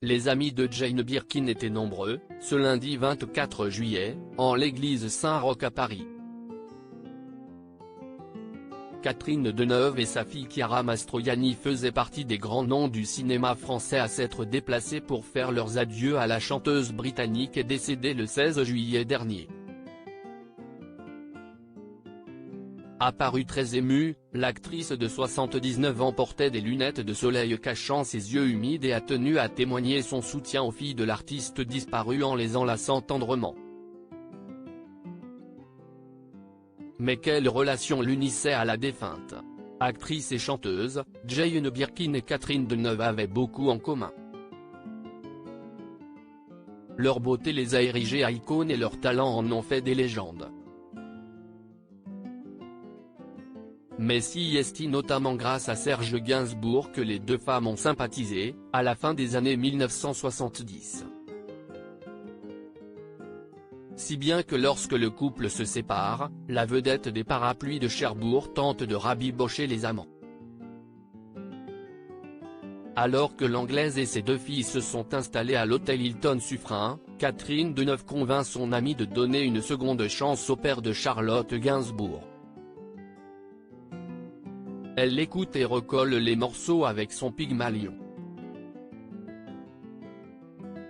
Les amis de Jane Birkin étaient nombreux, ce lundi 24 juillet, en l'église Saint-Roch à Paris. Catherine Deneuve et sa fille Chiara Mastroianni faisaient partie des grands noms du cinéma français à s'être déplacés pour faire leurs adieux à la chanteuse britannique décédée le 16 juillet dernier. Apparue très émue, l'actrice de 79 ans portait des lunettes de soleil cachant ses yeux humides et a tenu à témoigner son soutien aux filles de l'artiste disparu en les enlaçant tendrement. Mais quelle relation l'unissait à la défunte actrice et chanteuse, Jane Birkin et Catherine Deneuve avaient beaucoup en commun. Leur beauté les a érigées à icônes et leurs talents en ont fait des légendes. Mais c'est notamment grâce à Serge Gainsbourg que les deux femmes ont sympathisé, à la fin des années 1970. Si bien que lorsque le couple se sépare, la vedette des parapluies de Cherbourg tente de rabibocher les amants. Alors que l'Anglaise et ses deux filles se sont installées à l'hôtel Hilton Suffren, Catherine Deneuve convainc son amie de donner une seconde chance au père de Charlotte Gainsbourg. Elle l'écoute et recolle les morceaux avec son Pygmalion.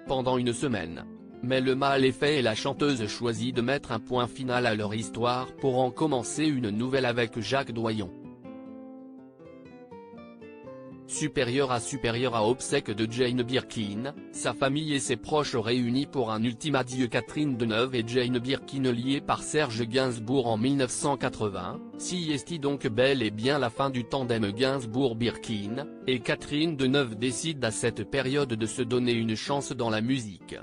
Pendant une semaine. Mais le mal est fait et la chanteuse choisit de mettre un point final à leur histoire pour en commencer une nouvelle avec Jacques Doyon. Supérieur à obsèques de Jane Birkin, sa famille et ses proches réunis pour un ultime adieu. Catherine Deneuve et Jane Birkin liées par Serge Gainsbourg en 1980, c'est donc bel et bien la fin du tandem Gainsbourg-Birkin, et Catherine Deneuve décide à cette période de se donner une chance dans la musique.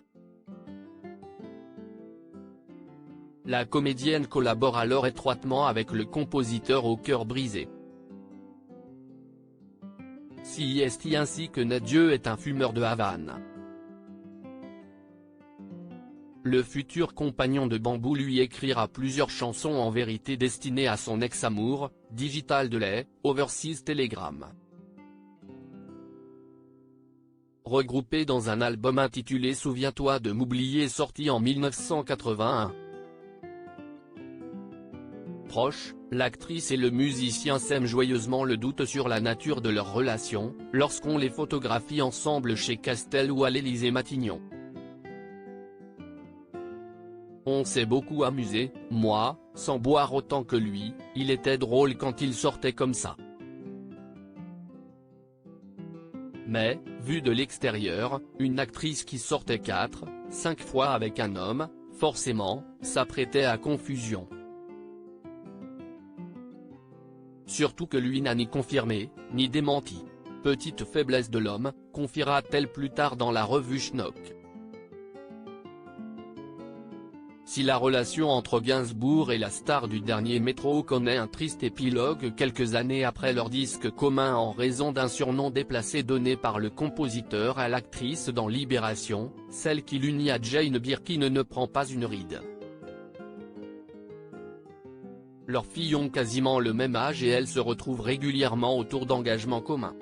La comédienne collabore alors étroitement avec le compositeur au cœur brisé. C'est ainsi que naît Dieu est un fumeur de Havane. Le futur compagnon de Bambou lui écrira plusieurs chansons en vérité destinées à son ex-amour, Digital Delay, Overseas Telegram. Regroupées dans un album intitulé Souviens-toi de m'oublier sorti en 1981. Proches, l'actrice et le musicien sèment joyeusement le doute sur la nature de leur relation, lorsqu'on les photographie ensemble chez Castel ou à l'Élysée-Matignon. On s'est beaucoup amusé, moi, sans boire autant que lui, il était drôle quand il sortait comme ça. Mais, vu de l'extérieur, une actrice qui sortait 4, 5 fois avec un homme, forcément, ça prêtait à confusion. Surtout que lui n'a ni confirmé, ni démenti. Petite faiblesse de l'homme, confiera-t-elle plus tard dans la revue Schnock. Si la relation entre Gainsbourg et la star du dernier métro connaît un triste épilogue quelques années après leur disque commun en raison d'un surnom déplacé donné par le compositeur à l'actrice dans Libération, celle qui l'unit à Jane Birkin ne prend pas une ride. Leurs filles ont quasiment le même âge et elles se retrouvent régulièrement autour d'engagements communs.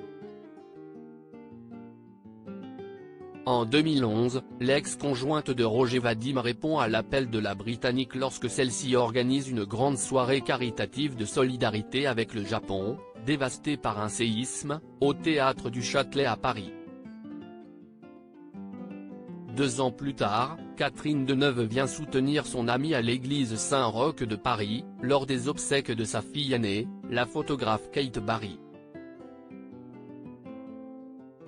En 2011, l'ex-conjointe de Roger Vadim répond à l'appel de la Britannique lorsque celle-ci organise une grande soirée caritative de solidarité avec le Japon, dévasté par un séisme, au théâtre du Châtelet à Paris. 2 ans plus tard, Catherine Deneuve vient soutenir son amie à l'église Saint-Roch de Paris, lors des obsèques de sa fille aînée, la photographe Kate Barry.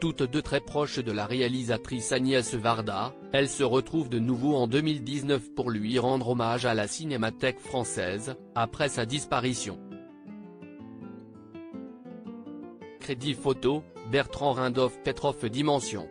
Toutes deux très proches de la réalisatrice Agnès Varda, elles se retrouvent de nouveau en 2019 pour lui rendre hommage à la Cinémathèque française, après sa disparition. Crédit photo, Bertrand Rindolph Petrov Dimension.